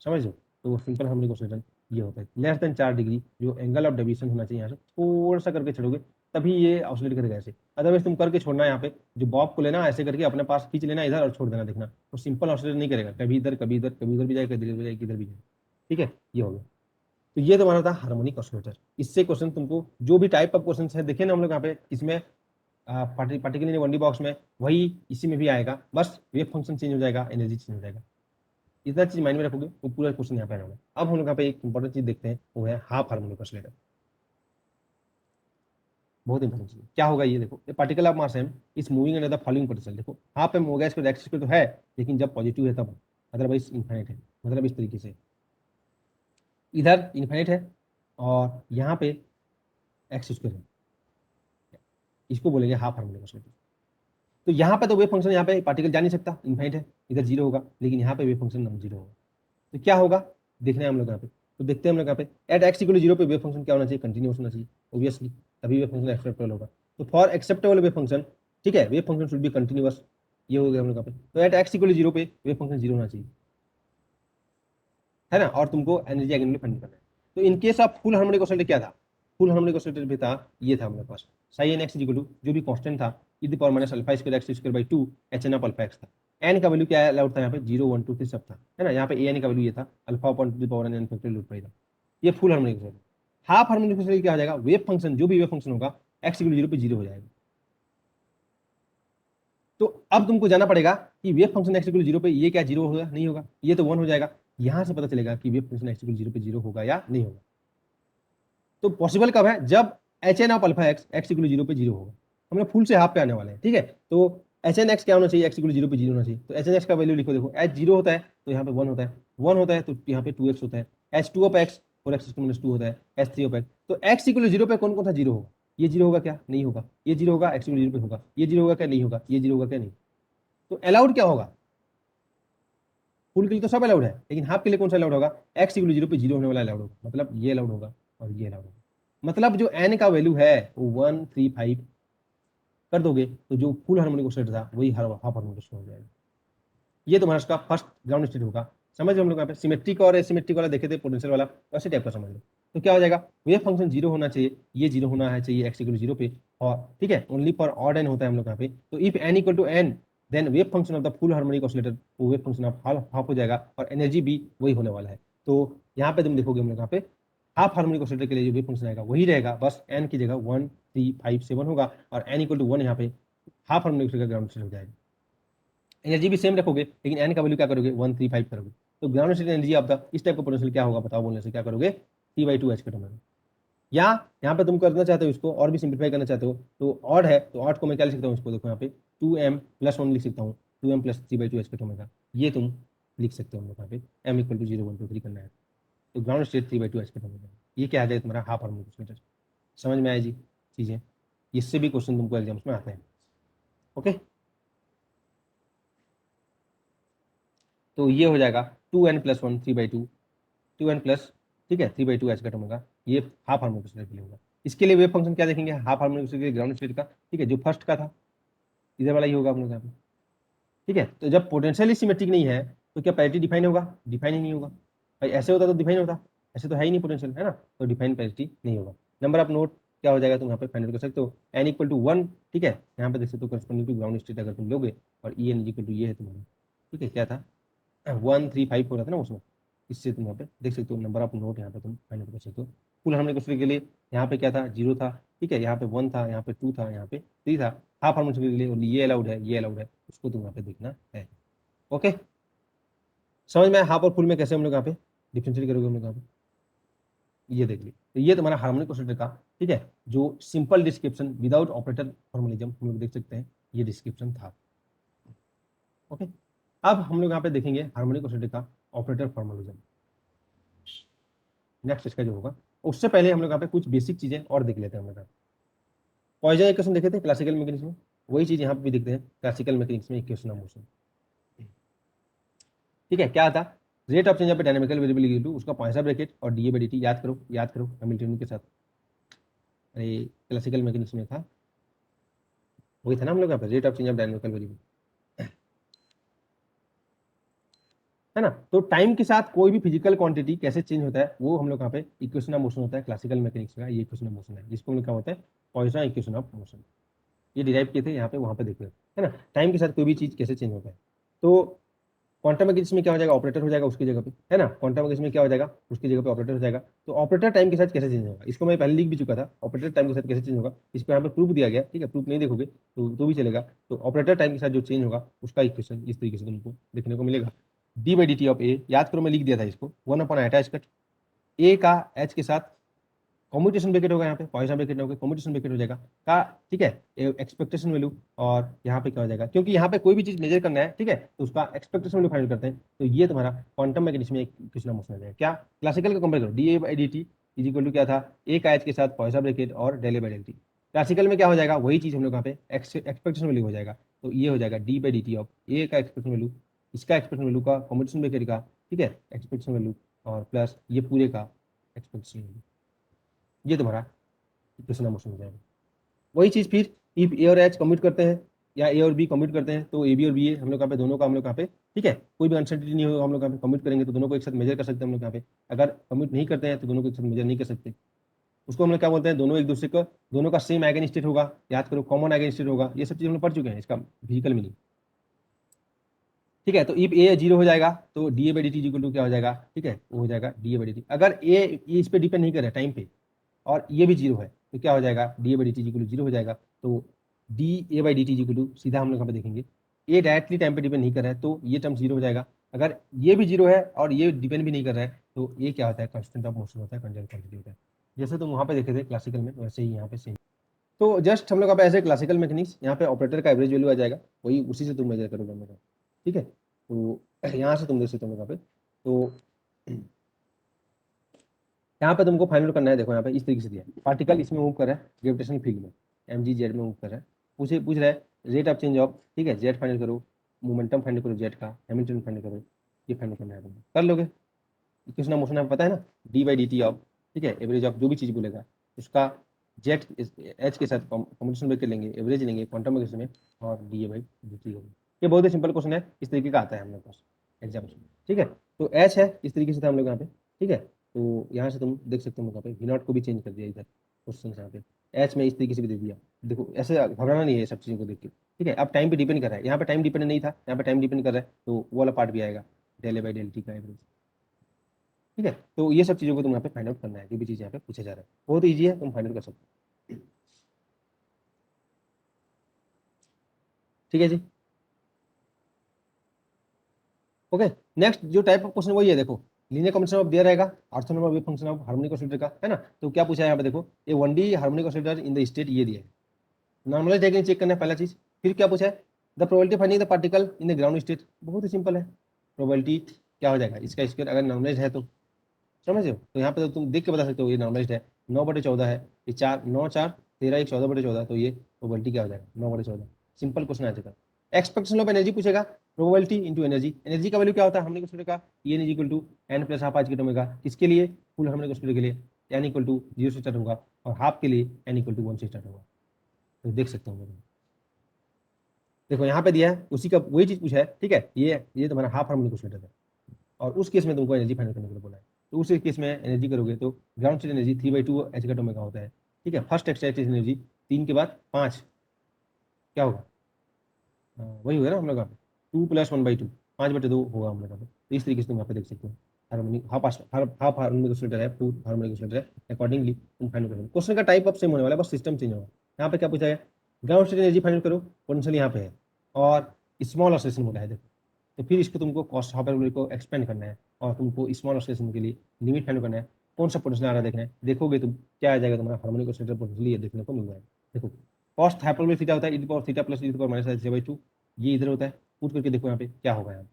समझ लो। तो वो सिंपल हार्मोनिक ऑसिलेटर ये होता है लेस देन 4 डिग्री, जो एंगल ऑफ डेविएशन होना चाहिए यहाँ से थोड़ा सा करके छोड़ोगे तभी ये ऑसिलेट करेगा ऐसे, अदरवाइज तुम करके छोड़ना यहाँ पे जो बॉब को लेना ऐसे करके अपने पास खींच लेना इधर और छोड़ देना, देखना तो सिंपल ऑसिलेट नहीं करेगा, कभी इधर कभी इधर कभी उधर भी जाएगा, कभी इधर भी जाएगा, किधर भी जाएगा, ठीक है, ये हो गया। तो ये तुम्हारा था हार्मोनिक ऑसिलेटर। इससे क्वेश्चन तुमको जो भी टाइप ऑफ क्वेश्चन है देखे ना हम लोग यहाँ पे, इसमें पार्टिकुलरली 1D बॉक्स में वही इसी में भी आएगा, बस वेव फंक्शन चेंज हो जाएगा, एनर्जी चेंज हो जाएगा, इतना चीज माइंड में रखोगे वो पूरा क्वेश्चन यहाँ पे आएगा। अब हम लोग यहाँ पे एक इंपॉर्टेंट चीज देखते हैं, वो है हाफ हार्मोनिक ऑसिलेटर। बहुत इंपॉर्टेंट चीज क्या होगा ये देखो, particle of mass m is moving under the following potential. देखो हाफ m हो गया, इसको एक्स स्क्वायर तो है लेकिन जब पॉजिटिव है तब, अदरवाइज इनफाइनाइट है, मतलब इस तरीके से इधर इनफाइनाइट है और यहाँ पे एक्स स्क्वायर है, इसको बोलेंगे हाफ हार्मोनिक ऑसिलेटर। तो यहाँ पे तो वेव फंक्शन, यहाँ पे पार्टिकल जा नहीं सकता, इनफाइनाइट है, इधर जीरो होगा, लेकिन यहाँ पे वेव फंक्शन नॉन जीरो होगा। तो क्या होगा देखना है हम लोग यहाँ पे, तो देखते हैं हम लोग यहाँ पे एट एक्स इक्वल 0 पे वेव फंक्शन क्या होना चाहिए, कंटिन्यूअस होना चाहिए ऑब्वियसली, तभी वेव फंक्शन एक्सेप्टेबल होगा। तो फॉर एक्सेप्टेबल वेव फंक्शन, ठीक है, wave function should be continuous, ये हो गया हम लोग यहाँ पे। तो एट एक्स इक्वल 0 पे वेव फंक्शन 0 होना चाहिए, है ना, और तुमको एनर्जी आइगन फाइंड करना है। तो in case of full harmonic oscillator क्या था, फुल हार्मोनिक ऑसिलेटर भी था, ये था हमारे पास psi N x equal to जो भी कांस्टेंट था e to power minus alpha square x square by 2 H N of alpha x था। एन का वैल्यू क्या अलाउड था यहाँ पे 0 1 2 3 सब था, है ना, यहाँ पे ए एन का वैल्यू ये था alpha upon to the power n factorial root pi था। ये full harmonic oscillator. Half harmonic oscillator क्या हो जाएगा, वेव फंक्शन जो भी वेव फंक्शन होगा एक्स इक्वल जीरो पे जीरो हो जाएगा। तो अब तुमको जाना पड़ेगा कि wave function x equal zero पे ये क्या जीरो होगा नहीं होगा, ये तो 1 हो जाएगा। यहां से पता चलेगा कि wave function x equal zero पे जीरो होगा या नहीं होगा। तो पॉसिबल कब है, जब h N of alpha x x equal zero पे जीरो होगा। हम लोग फुल से हाफ पे आने वाले हैं, ठीक है। तो एच एन एक्स क्या होना चाहिए, एक्स इक्वल जीरो पे जीरो होना चाहिए। तो एच एन एक्स का वैल्यू लिखो, देखो एच जीरो होता है तो यहाँ पे 1 होता है, 1 होता है तो यहाँ पे 2x होता है, एच टू ऑफ एक्स और एक्स माइनस 2 होता है, एच थ्री ऑफ एक्स। तो एक्स इक्वल जीरो पे कौन कौन सा जीरो होगा, ये जीरो होगा क्या, नहीं होगा, ये जीरो होगा, एक्स इक्वल जीरो पे होगा, ये जीरो होगा क्या, नहीं होगा, ये जीरो होगा क्या, नहीं। तो अलाउड क्या होगा, फुल के लिए तो सब अलाउड है, लेकिन हाफ के लिए कौन सा अलाउड होगा, एक्स इक्वल जीरो पे जीरो होने वाला अलाउड होगा, मतलब ये अलाउड होगा और ये अलाउड होगा। मतलब जो एन का वैल्यू है वो 135 कर दोगे तो जो फुल हार्मोनिक ऑसिलेटर था वही हाफ हार्मोनिक ऑसिलेटर हो जाएगा। ये तुम्हारा उसका फर्स्ट ग्राउंड स्टेट होगा। समझ लो, हम लोग यहाँ पे सिमेट्रिक और एसिमेट्रिक वाला देखे थे, पोटेंशियल वाला, वैसे टाइप का समझ लो। तो क्या हो जाएगा, वेव फंक्शन जीरो होना चाहिए, ये जीरो होना है चाहिए एक्स इक्वल जीरो पे, और ठीक है ओनली फॉर ऑड एन होता है हम लोग यहाँ पे। तो if n equal to n then wave function of the full harmonic oscillator वो वेव फंक्शन ऑफ हाफ हो जाएगा और एनर्जी भी वही होने वाला है। तो यहाँ पे तुम देखोगे हम लोग यहाँ पे हाफ हार्मोनिक ऑसिलेटर के लिए जो वेव फंक्शन आएगा वही रहेगा, बस एन की जगह 1357 होगा और एन इक्वल टू 1 यहाँ पे हाफ हार्मोनिक ऑसिलेटर का ग्राउंड स्टेट हो जाएगा। एनर्जी भी सेम रखोगे लेकिन एन का वैल्यू क्या करोगे, 135 करोगे। तो ground state energy of the इस टाइप का पोटेंशियल क्या होगा बताओ, बोलने से क्या करोगे, T/2 के टर्म में। या यहाँ पे तुम करना चाहते हो इसको और भी सिंप्लीफाई करना चाहते हो तो ऑड है, तो ऑड को मैं क्या लिख सकता हूँ, इसको देखो यहाँ पे 2m+1 लिख सकता हूँ, 2m+3/2 के टर्म में। ये तुम लिख सकते हो यहाँ पे m इक्वल टू 0 1 2 3 करना है। तो ग्राउंड स्टेट 3/2 के टर्म में, ये क्या आ जाए तुम्हारा हाफ हार्मोनिक ऑसिलेटर। समझ में आए जी चीजें, इससे भी क्वेश्चन तुमको एग्जाम्स में आते हैं। ओके, तो ये हो जाएगा 2n+1 3/2, 2n प्लस, ठीक है 3/2 एच का टर्म होगा, ये हाफ हार्मोनिक ऑसिलेटर के लिए होगा। इसके लिए वेव फंक्शन क्या देखेंगे, हाफ हार्मोनिक ऑसिलेटर के ग्राउंड स्टेट का, ठीक है, जो फर्स्ट का था इधर वाला ही होगा हम लोग यहाँ पे, ठीक है। तो जब पोटेंशियल सिमेट्रिक नहीं है तो क्या पैरिटी डिफाइन होगा, डिफाइन ही नहीं होगा भाई, ऐसे होता तो डिफाइन होता, ऐसे तो है ही नहीं पोटेंशियल, है ना, तो डिफाइन पैरिटी नहीं होगा। नंबर ऑफ नोट क्या हो जाएगा, तुम यहाँ पे फाइंड कर सकते हो n इक्वल टू 1, ठीक है, यहाँ पे देख सकते हो करस्पॉन्डिंग टू ग्राउंड स्टेट अगर तुम लोगे, और ई एन इक्वल टू ये है तुम्हारा, ठीक है, क्या था 135 हो रहा था ना उसमें, इससे तुम यहाँ पे देख सकते हो नंबर ऑफ नोट यहाँ पे तुम फाइंड आउट कर सकते हो। फुल हार्मोनिक ऑसिलेटर के लिए यहाँ पे क्या था, 0 था, ठीक है, यहाँ पे 1 था, यहाँ पे 2 था, यहाँ पे 3 था। हाफ हार्मोनिक ऑसिलेटर के लिए ये अलाउड है, ये अलाउड है, उसको तुम यहाँ पे देखना है। ओके, समझ में हाफ और फुल में कैसे हम लोग यहाँ पे डिफरेंशिएट करोगे हम लोग यहाँ पे, ये देख ली। तो ये तुम्हारा हार्मोनिक ऑसिलेटर का, ठीक है, जो simple description without operator formalism हम लोग देख सकते हैं, ये डिस्क्रिप्शन था। ओके, अब हम लोग यहाँ पे देखेंगे हार्मोनिक ऑसिलेटर का ऑपरेटर फॉर्मलिज्म, नेक्स्ट इसका जो होगा। उससे पहले हम लोग यहाँ पे कुछ बेसिक चीजें और देख लेते हैं। हम लोग पॉइजन इक्वेशन देखे थे क्लासिकल मैकेनिक्स में, वही चीज यहाँ पे भी देखते हैं क्लासिकल मैकेनिक्स में, इक्वेशन ऑफ मोशन, ठीक है। क्या था, rate of change of dynamical variable to उसका पॉइसन ब्रैकेट और डी/dt, याद करो याद करो हैमिल्टन के साथ, अरे क्लासिकल मैकेनिक्स में था, वही था ना हम लोग यहाँ पे rate of change of dynamical variable, है ना। तो टाइम के साथ कोई भी फिजिकल क्वांटिटी कैसे चेंज होता है वो हम लोग यहाँ पे इक्वेशन ऑफ मोशन होता है क्लासिकल मैकेनिक्स का, ये इक्वेशन ऑफ मोशन है जिसको हम लोग क्या होता है पॉइसन इक्वेशन ऑफ मोशन, ये डिराइव किए थे यहाँ पे, वहाँ पे देखो, है ना, टाइम के साथ कोई भी चीज कैसे चेंज होता है। तो क्वांटम मैकेनिक्स में क्या हो जाएगा, ऑपरेटर हो जाएगा उसकी जगह पे, है ना, क्वांटम मैकेनिक्स में क्या हो जाएगा, उसकी जगह पे ऑपरेटर हो जाएगा। तो ऑपरेटर टाइम के साथ कैसे चेंज होगा, इसको मैं पहले लिख भी चुका था, ऑपरेटर टाइम के साथ कैसे चेंज होगा, इसको यहाँ पे प्रूफ दिया गया, ठीक है, प्रूफ नहीं देखोगे तो भी चलेगा। तो ऑपरेटर टाइम के साथ जो चेंज होगा उसका इक्वेशन इस तरीके से तुमको देखने को मिलेगा, डी/dt ऑफ ए, याद करो मैं लिख दिया था इसको 1/अटैच ए का एच के साथ कम्यूटेशन ब्रैकेट होगा, यहाँ पे पॉइसन ब्रैकेट होगा, कम्यूटेशन ब्रैकेट हो जाएगा का, ठीक है, एक्सपेक्टेशन वैल्यू, और यहाँ पे क्या हो जाएगा, क्योंकि यहाँ पे कोई भी चीज मेजर करना है, ठीक है, तो उसका एक्सपेक्टेशन वैल्यू फाइंड करते हैं। तो ये तुम्हारा क्वांटम मैकेनिक्स में एक क्वेश्चन मोशन आ जाएगा, क्या क्लासिकल का कंपेयर करो, डी/dt इज इक्वल टू क्या था, ए का एच के साथ पॉइसन ब्रैकेट और ∂A/∂t। क्लासिकल में क्या हो जाएगा, वही चीज हम लोग यहाँ पे एक्सपेक्टेशन वैल्यू हो जाएगा, तो ये हो जाएगा डी/dt ऑफ ए का एक्सपेक्टेशन वैल्यू, इसका एक्सपेक्टेशन वैल्यू का कम्यूटेशन ब्रैकेट का, ठीक है, एक्सपेक्टेशन वैल्यू, और प्लस ये पूरे का एक्सपेक्टेशन वैल्यू, ये तुम्हारा इक्वेशन ऑफ मोशन हो जाएगा। वही चीज फिर इफ ए और एच कम्यूट करते हैं या ए और बी कम्यूट करते हैं तो ए बी और बी ए हम लोग यहाँ पे दोनों का हम लोग यहाँ पे, ठीक है, कोई भी अनसर्टेनिटी नहीं होगा, हम लोग यहाँ पे कम्यूट करेंगे तो दोनों को एक साथ मेजर कर सकते हैं हम लोग यहाँ पे। अगर कम्यूट नहीं करते हैं तो दोनों को एक साथ मेजर नहीं कर सकते, उसको हम लोग क्या बोलते हैं, दोनों एक दूसरे को, दोनों का सेम आइगन स्टेट होगा, याद करो कॉमन आइगन स्टेट होगा, ये सब चीज हम लोग पढ़ चुके हैं इसका फिजिकल मीनिंग, ठीक है। तो इफ ए 0 हो जाएगा तो डी/dt इक्वल टू क्या हो जाएगा, ठीक है, वो हो जाएगा डी/dt। अगर ए इस पे डिपेंड नहीं कर रहा है टाइम पे और ये भी 0 है तो क्या हो जाएगा, d a by D t equal to zero हो जाएगा। तो d a by D t equal to सीधा हम लोग यहाँ पे देखेंगे ए डायरेक्टली टाइम पे डिपेंड नहीं कर रहा है तो ये टर्म जीरो हो जाएगा। अगर ये भी जीरो है और ये डिपेंड भी नहीं कर रहा है तो ये क्या होता है, कांस्टेंट ऑफ मोशन होता है, कंजर्वेटिव क्वांटिटी होता है। जैसे तुम वहाँ पे देखे थे क्लासिकल में, वैसे ही यहाँ पे सेम। तो जस्ट हम लोग यहाँ पे ऐसे क्लासिकल मैकेनिक्स, यहाँ पे ऑपरेटर का एवरेज वैल्यू आ जाएगा, वही उसी से तुम मेजर करोगे हम लोग, ठीक है। तो यहाँ से तुम देख सकते हो यहाँ पे, तो यहाँ पे तुमको फाइंड आउट करना है। देखो यहाँ पे इस तरीके से दिया है, पार्टिकल इसमें मूव कर रहा है ग्रेविटेशनल फील्ड में, एम जी जेड में मूव कर रहा है, पूछ रहा है रेट ऑफ चेंज ऑफ, ठीक है, जेड फाइंड करो, मोमेंटम फाइंड करो जेड का, हैमिल्टन फाइंड करो, ये फाइंड करना है तुमको, कर लोगे। इक्वेशन ऑफ मोशन आपको पता है ना, D by D T of, ठीक है, एवरेज ऑफ जो भी चीज़ बोलेगा उसका जेड एच के साथ कॉम्बिनेशन ब्रेक कर लेंगे, एवरेज लेंगे क्वांटम मैकेनिक्स में, और D a by D T होगी। ये बहुत ही सिंपल क्वेश्चन है, इस तरीके का आता है हम लोग पास एग्जाम में, ठीक है। तो एच है, इस तरीके से था हम लोग यहाँ पे, ठीक है। तो यहाँ से तुम देख सकते हो यहाँ पे वी नॉट को भी चेंज कर दिया इधर क्वेश्चन यहाँ पे, एच में इस तरीके से भी दे दिया। देखो ऐसे घबराना नहीं है ये सब चीज़ों को देख के, ठीक है। अब टाइम पे डिपेंड कर रहा है, यहाँ पे टाइम डिपेंड नहीं था, यहाँ पे टाइम डिपेंड कर रहा है, तो वो वाला पार्ट भी आएगा, del a by del t का एवरेज, ठीक है। तो ये सब चीज़ों को तुम यहाँ पे फाइंड आउट करना है, जो भी चीज़ यहाँ पे पूछा जा रहा है, बहुत ईजी है, तुम फाइंड आउट कर सकते हो, ठीक है जी। ओके, नेक्स्ट जो टाइप ऑफ क्वेश्चन वही है, देखो लीनियर कॉम्बिनेशन ऑफ दिया रहेगा, orthonormal wave function of harmonic oscillator का, है ना। तो क्या पूछा है यहाँ पे, देखो ये 1D harmonic oscillator in the state ये दिया है, नॉर्मलाइज है कि नहीं चेक करना है पहला चीज। फिर क्या पूछा है, the probability finding the particle in the ground state, बहुत ही सिंपल है, प्रोबेबिलिटी क्या हो जाएगा इसका स्क्वायर, अगर नॉर्मलाइज है तो, समझ रहे हो। तो यहाँ पे तो तुम देख के बता सकते हो ये नॉर्मलाइज है, 9/14 है, ये 4 9 4 13 1 14/14, तो ये प्रोबेबिलिटी क्या हो जाएगा 9/14, सिंपल क्वेश्चन आ जाएगा। एक्सपेक्टेशन ऑफ एनर्जी पूछेगा, प्रोबेबिलिटी इंटू एनर्जी, एनर्जी का वैल्यू क्या होता है हार्मोनिक ऑसिलेटर का, e N is equal to N plus half आज के ओमेगा, किसके लिए, फुल हार्मोनिक ऑसिलेटर के लिए एन इक्वल टू 0 से स्टार्ट होगा, और हाफ के लिए एन इक्वल टू 1 से स्टार्ट होगा। तो देख सकते हो, देखो यहाँ पे दिया है उसी का वही चीज पूछा है, ठीक है। ये तुम्हारा हाफ हार्मोनिक ऑसिलेटर है, और उस केस में तुमको एनर्जी फाइंड करने के लिए बोला है। तो उस केस में एनर्जी करोगे तो ग्राउंड स्टेट एनर्जी 3/2 एच का ओमेगा होता है, ठीक है। फर्स्ट एक्साइटेशन एनर्जी 3 के बाद 5 क्या होगा, वही होगा ना हम लोग यहाँ पे 2 + 1/2 5/2 होगा हम लोग यहाँ पे। तो इस तरीके से तुम यहाँ पे देख सकते हो, हार्मोनिक हाफ हार्मोनिक ऑसिलेटर है, फुल हार्मोनिक ऑसिलेटर है, अकॉर्डिंगली तुम फाइंड करोगे। क्वेश्चन का टाइप ऑफ सेम होने वाला है, बस सिस्टम चेंज होगा। यहाँ पे क्या पूछा है, ग्राउंड स्टेट एनर्जी फाइंड करो, पोटेंशियल यहाँ पे है, और स्मॉल ऑसिलेशन बोला है, देखो। तो फिर इसको तुमको कॉस्ट हाफ को एक्सपेंड करना है, और तुमको स्मॉल ऑसिलेशन के लिए लिमिट फाइंड करना है, कौन सा पोटेंशियल आ रहा है देखना है। देखोगे तुम क्या आ जाएगा, तुम्हारा हार्मोनिक ऑसिलेटर पोटेंशियल ये देखने को मिल जाएगा। देखो कॉस्ट हाइपरबोलिक थीटा होता है e θ प्लस e -2, ये इधर होता है, पुट करके देखो यहाँ पे क्या होगा यहाँ।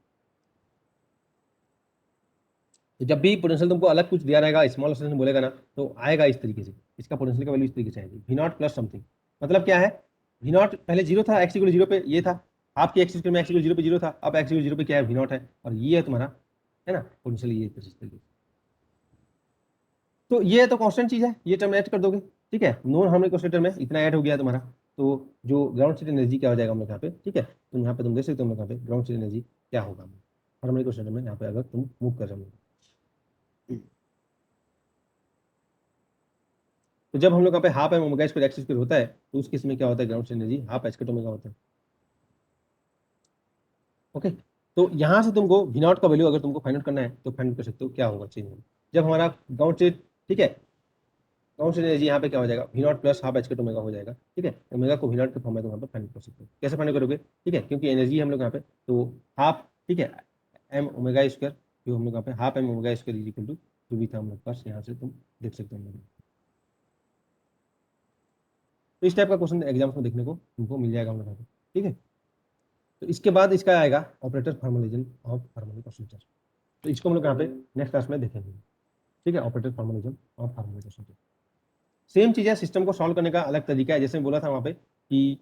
तो जब भी पोटेंशियल तुमको अलग कुछ दिया रहेगा, स्मॉल ऑसिलेशन बोलेगा ना, तो आएगा इस तरीके से, इसका पोटेंशियल का वैल्यू इस तरीके से आएगी, वी नॉट प्लस समथिंग। मतलब क्या है, वी नॉट पहले जीरो था, एक्स इक्वल जीरो पे ये था, आपके एक्स में एक्स इक्वल जीरो पे जीरो था, अब एक्स इक्वल जीरो पे क्या है, वी नॉट है, और ये है तुम्हारा, है ना, पोटेंशियल ये इस तरीके से। तो ये तो कांस्टेंट चीज है, ये टर्म ऐड कर दोगे, ठीक है। नॉन हार्मोनिक ऑसिलेटर में इतना ऐड हो गया तुम्हारा, तो जो ग्राउंड स्टेट एनर्जी क्या हो जाएगा हम लोग यहाँ पे, ठीक है। तो यहाँ पे तुम देख सकते हो हम लोग यहाँ पे ग्राउंड स्टेट एनर्जी क्या होगा हार्मोनिक ऑसिलेटर में, यहाँ पे अगर तुम मूव कर रहे हो। तो जब हम लोग यहाँ पे half M omega square x square होता है, तो उस केस में क्या होता है, ground state energy half h omega होता है, ओके। तो यहाँ से तुमको वी नॉट का वैल्यू अगर तुमको फाइंड आउट करना है तो फाइंड आउट कर सकते हो क्या होगा चेंज होगा जब हमारा ग्राउंड स्टेट, ठीक है। ग्राउंड स्टेट एनर्जी यहाँ पे क्या हो जाएगा, v naught plus half h omega हो जाएगा, ठीक है। ओमेगा को वी नॉट के फॉर्म में तुम यहाँ पे फाइंड कर सकते हो, कैसे फाइंड करोगे, ठीक है, क्योंकि एनर्जी हम लोग यहाँ पे तो हाफ, ठीक है, एम ओमेगा स्क्वायर, जो हम लोग यहाँ पे half M omega square is equal to जो भी था हम लोग पास, यहाँ से तुम देख सकते हो। तो इस टाइप का क्वेश्चन एग्जाम्स में देखने को तुमको मिल जाएगा हम लोग यहाँ पे, ठीक है। तो इसके बाद इसका आएगा operator formulism of harmonic oscillator, तो इसको हम लोग यहाँ पे नेक्स्ट क्लास में देखेंगे, ठीक है। Operator formulism of harmonic oscillator same चीज़ है, सिस्टम को सॉल्व करने का अलग तरीका है, जैसे मैं बोला था वहाँ पे कि